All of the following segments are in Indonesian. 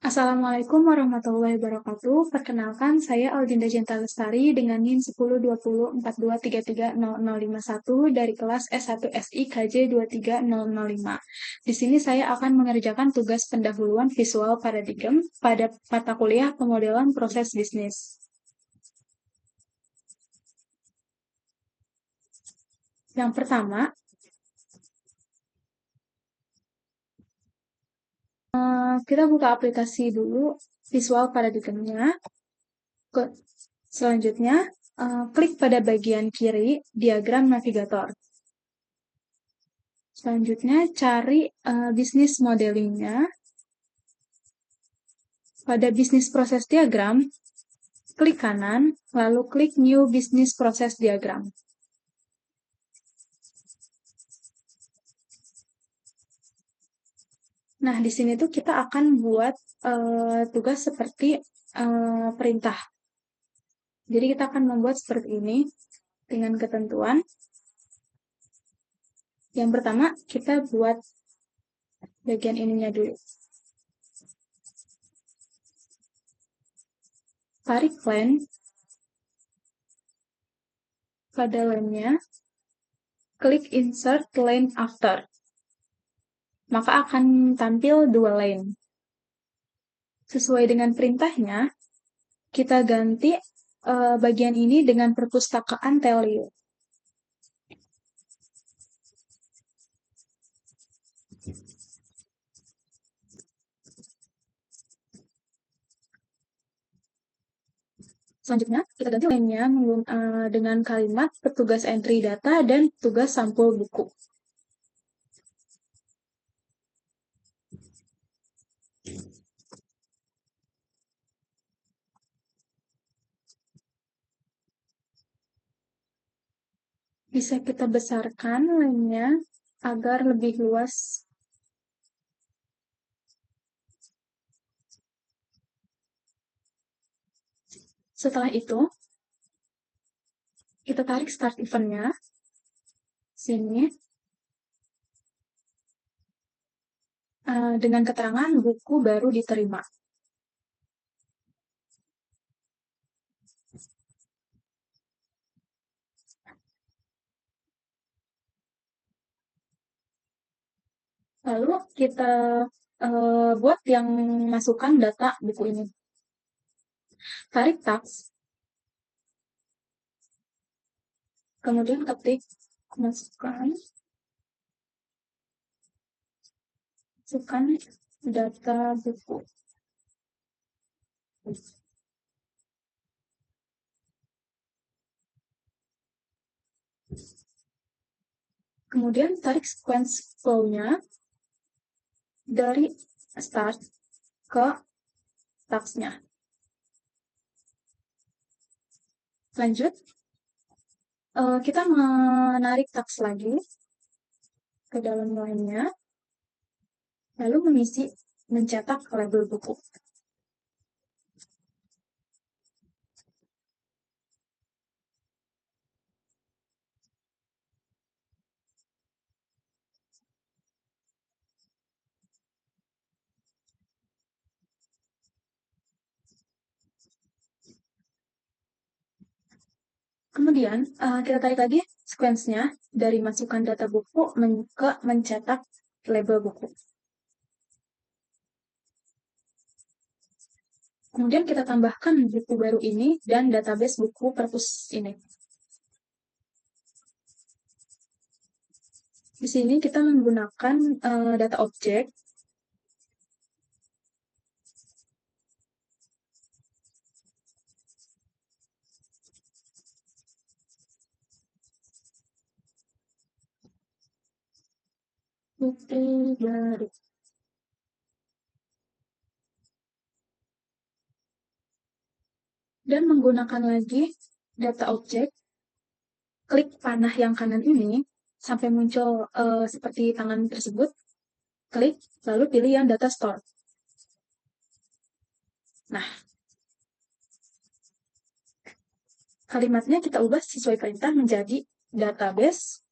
Assalamualaikum warahmatullahi wabarakatuh. Perkenalkan, saya Aldinda Jenta Lestari dengan NIM 102042330051 dari kelas S1 SI KJ 23005. Di sini saya akan mengerjakan tugas pendahuluan visual paradigm pada mata kuliah pemodelan proses bisnis. Yang pertama, kita buka aplikasi dulu visual paradigmnya. Selanjutnya, klik pada bagian kiri diagram navigator. Selanjutnya, cari bisnis modelingnya. Pada bisnis proses diagram, klik kanan, lalu klik New Business Process Diagram. Nah, di sini tuh kita akan buat tugas seperti perintah. Jadi kita akan membuat seperti ini dengan ketentuan. Yang pertama, kita buat bagian ininya dulu. Tarik line. Pada line-nya, klik Insert Line After. Maka akan tampil dua line. Sesuai dengan perintahnya, kita ganti bagian ini dengan perpustakaan Telio. Selanjutnya, kita ganti lainnya dengan kalimat petugas entry data dan tugas sampul buku. Bisa kita besarkan lainnya agar lebih luas. Setelah itu, kita tarik start event-nya. Sini. Dengan keterangan buku baru diterima. Lalu kita buat yang masukkan data buku ini. Tarik tax. Kemudian ketik masukkan data buku. Kemudian tarik sequence flow-nya dari start ke tax-nya. Lanjut, kita menarik tax lagi ke dalam line-nya, lalu mencetak label buku. Kemudian, kita tarik lagi sequence-nya dari masukkan data buku ke mencetak label buku. Kemudian kita tambahkan buku baru ini dan database buku perpus ini. Di sini kita menggunakan data objek. Buku baru. Dan menggunakan lagi data objek, klik panah yang kanan ini sampai muncul seperti tangan tersebut, klik, lalu pilih yang data store. Nah, kalimatnya kita ubah sesuai perintah menjadi database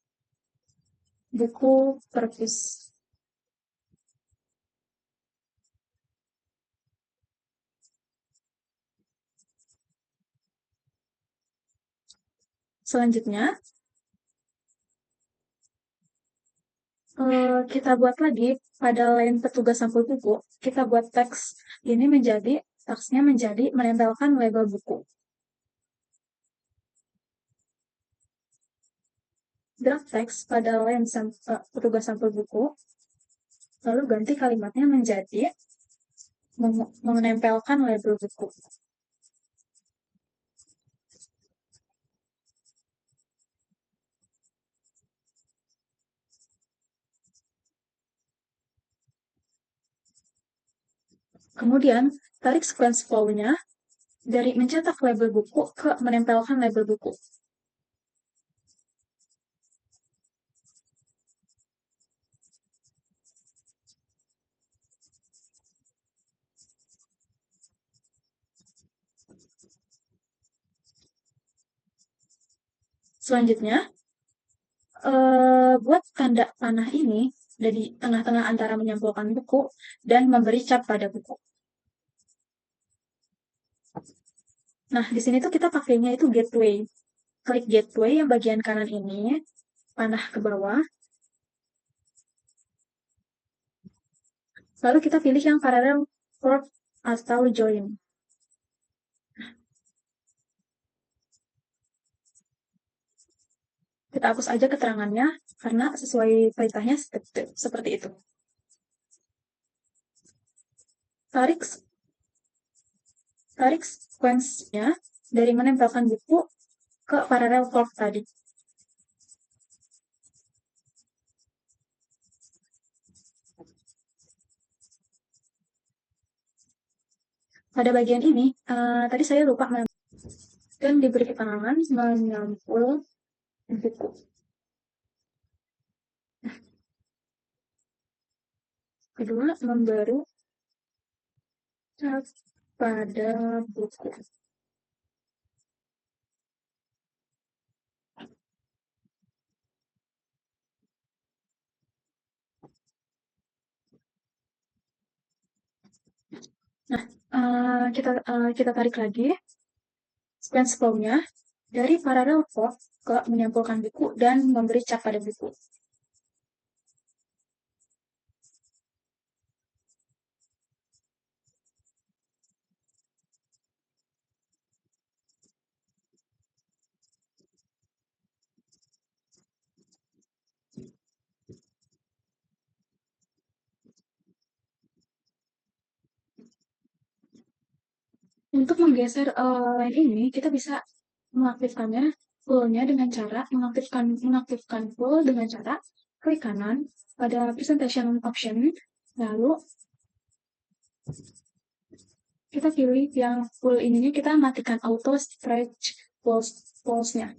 buku perpus. Selanjutnya, kita buat lagi pada line petugas sampul buku, kita buat teks ini menjadi, teksnya menjadi menempelkan label buku. Draft teks pada line petugas sampul buku, lalu ganti kalimatnya menjadi menempelkan label buku. Kemudian, tarik sequence flow-nya dari mencetak label buku ke menempelkan label buku. Selanjutnya, buat tanda panah ini dari tengah-tengah antara menyampulkan buku dan memberi cap pada buku. Nah, di sini tuh kita pakainya itu gateway. Klik gateway yang bagian kanan ini, panah ke bawah. Lalu kita pilih yang parallel fork atau join. Kita hapus aja keterangannya karena sesuai perintahnya seperti itu. Tarik sequence-nya dari menempelkan buku ke parallel fork tadi. Pada bagian ini, tadi saya lupa dan diberi keterangan menyampul buku. Kedua, memberi cap pada buku. Nah, kita tarik lagi sequence flow-nya dari parallel fork ke menyampulkan buku dan memberi cap pada buku. Untuk menggeser line ini, kita bisa mengaktifkannya full-nya dengan cara mengaktifkan full dengan cara klik kanan pada presentation option, lalu kita pilih yang full ininya, kita matikan auto stretch pulse-nya.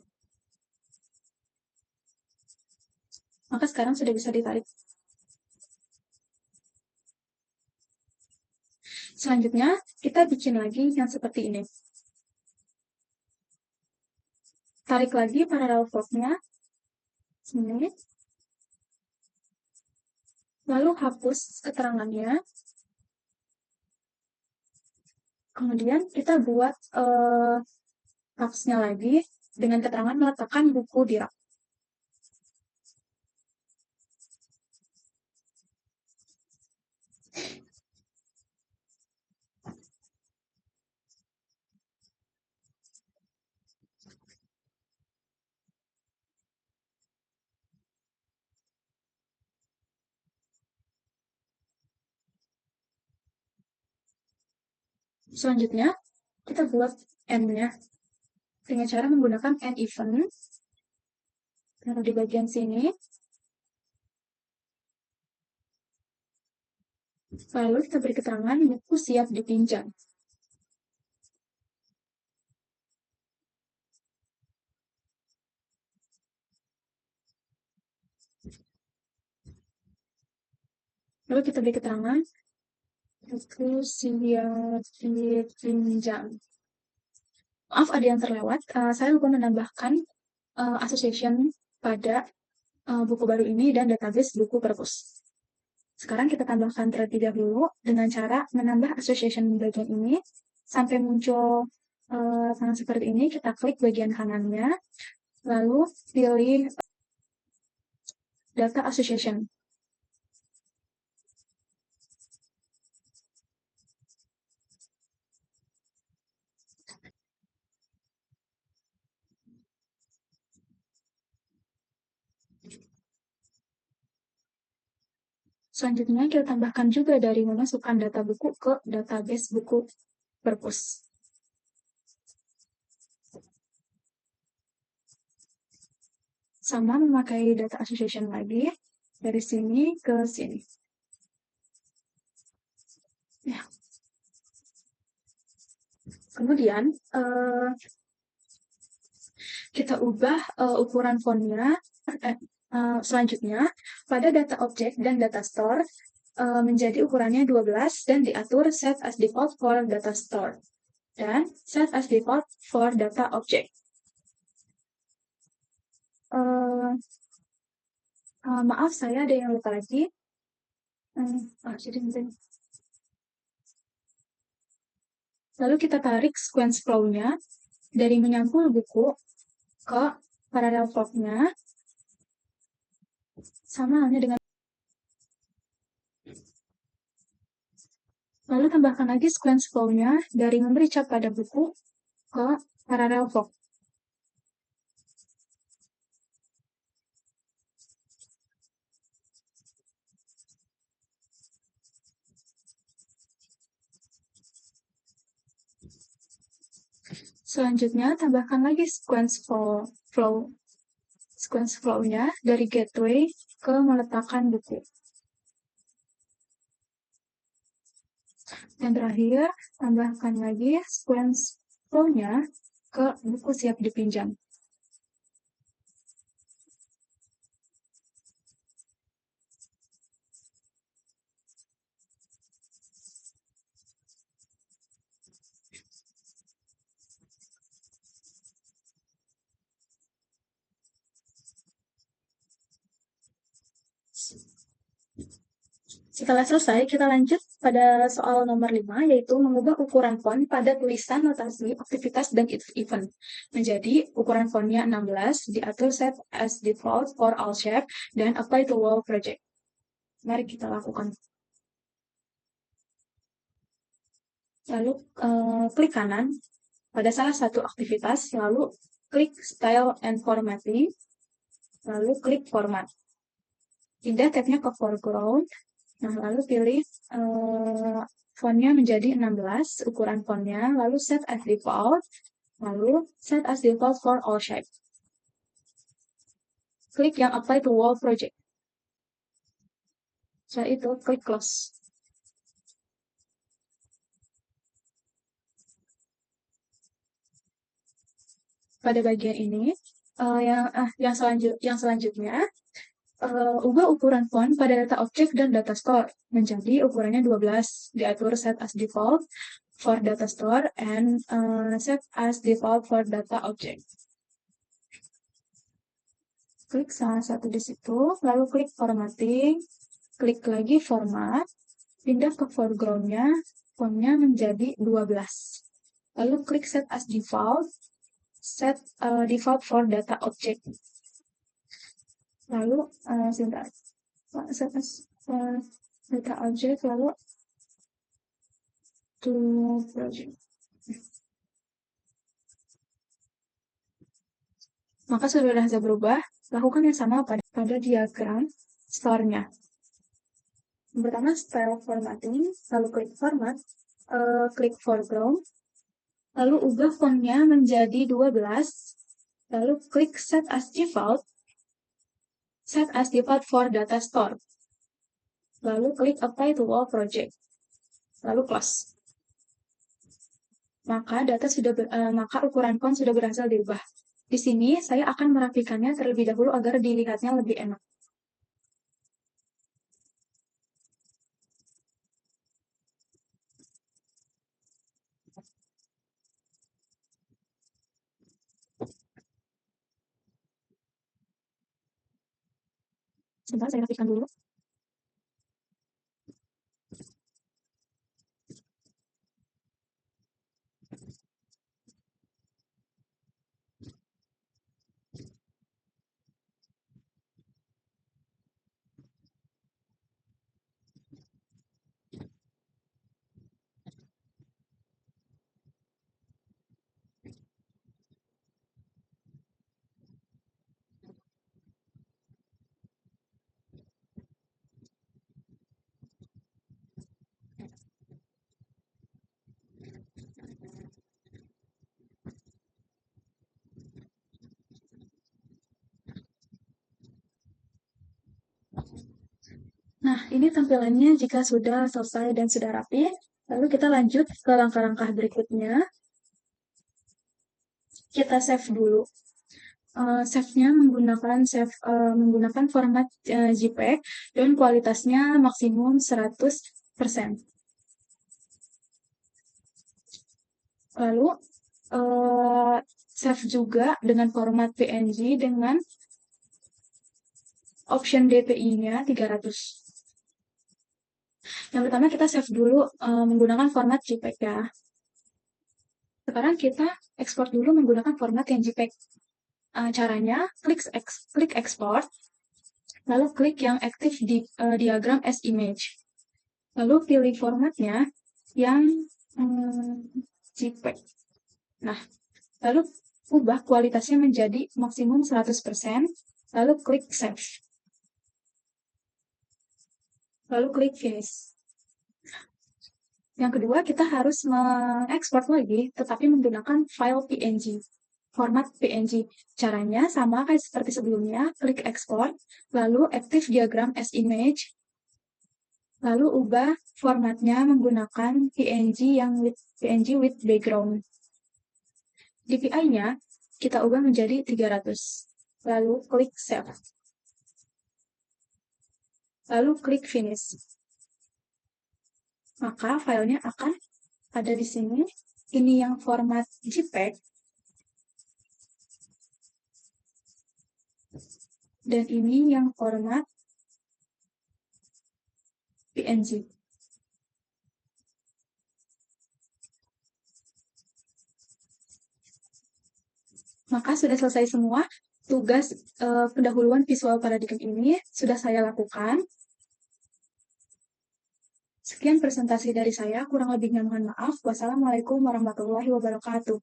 Maka sekarang sudah bisa ditarik. Selanjutnya, kita bikin lagi yang seperti ini. Tarik lagi parallel fork-nya, sini. Lalu hapus keterangannya. Kemudian kita buat box-nya lagi dengan keterangan meletakkan buku di rak. Selanjutnya, kita buat end-nya dengan cara menggunakan end event. Taruh di bagian sini. Lalu kita beri keterangan buku siap dipinjam. Lalu kita beri keterangan buku siap dipinjam. Maaf, ada yang terlewat. Saya lupa menambahkan association pada buku baru ini dan database buku perpus. Sekarang kita tambahkan terlebih dahulu dengan cara menambah association bagian ini sampai muncul tangan seperti ini. Kita klik bagian kanannya, Lalu pilih Data Association. Selanjutnya, kita tambahkan juga dari memasukkan data buku ke database buku perpus. Sama memakai data association lagi, dari sini ke sini. Ya. Kemudian, kita ubah ukuran fontnya. Selanjutnya, pada data object dan data store, menjadi ukurannya 12 dan diatur set as default for data store dan set as default for data object. Maaf, saya ada yang lupa lagi. Lalu kita tarik sequence flow-nya dari menyambung buku ke parallel flow-nya, sama halnya dengan. Lalu tambahkan lagi sequence flow-nya dari memberi cap pada buku ke parallel flow. Selanjutnya, tambahkan lagi sequence flow-nya dari gateway ke meletakkan buku. Dan terakhir, tambahkan lagi sequence flow-nya ke buku siap dipinjam. Setelah selesai, kita lanjut pada soal nomor 5, yaitu mengubah ukuran font pada tulisan, notasi, aktivitas, dan event. Menjadi ukuran fontnya 16, diatur set as default for all shape, dan apply to wall project. Mari kita lakukan. Lalu klik kanan pada salah satu aktivitas, lalu klik Style and Formatting, lalu klik Format. Pindah tabnya ke Foreground. Nah, lalu pilih fontnya menjadi 16, ukuran fontnya, lalu set as default, lalu set as default for all shape. Klik yang apply to wall project. Setelah itu, klik close. Pada bagian ini, yang selanjutnya, ubah ukuran font pada data object dan data store menjadi ukurannya 12, diatur set as default for data store and set as default for data object. Klik salah satu di situ, lalu klik formatting, klik lagi format, pindah ke foreground-nya, fontnya menjadi 12. Lalu klik set as default, set default for data object. Lalu sebentar, set as data object, lalu to project. Maka sudah bisa berubah, lakukan yang sama pada diagram store-nya. Yang pertama, style formatting, lalu klik format, klik foreground, lalu ubah fontnya menjadi 12, lalu klik set as default for data store, lalu klik apply to all project, lalu close. Maka ukuran font sudah berhasil diubah. Di sini saya akan merapikannya terlebih dahulu agar dilihatnya lebih enak. Sebentar, saya rapikan dulu. Nah, ini tampilannya jika sudah selesai dan sudah rapi. Lalu kita lanjut ke langkah-langkah berikutnya. Kita save dulu. Save-nya menggunakan format JPEG dan kualitasnya maksimum 100%. Lalu save juga dengan format PNG dengan option DPI-nya 300. Yang pertama kita save dulu menggunakan format JPEG ya. Sekarang kita ekspor dulu menggunakan format yang JPEG. Caranya klik export, lalu klik yang active di diagram as image. Lalu pilih formatnya yang JPEG. Nah, lalu ubah kualitasnya menjadi maksimum 100%, lalu klik save. Lalu klik finish. Yang kedua, kita harus mengekspor lagi, tetapi menggunakan file PNG. Format PNG. Caranya sama kayak seperti sebelumnya, klik export, lalu active diagram as image, lalu ubah formatnya menggunakan PNG with background. DPI-nya kita ubah menjadi 300. Lalu klik save. Lalu klik finish. Maka filenya akan ada di sini. Ini yang format JPEG. Dan ini yang format PNG. Maka sudah selesai semua. Tugas pendahuluan visual paradigm ini sudah saya lakukan. Sekian presentasi dari saya, kurang lebihnya mohon maaf. Wassalamualaikum warahmatullahi wabarakatuh.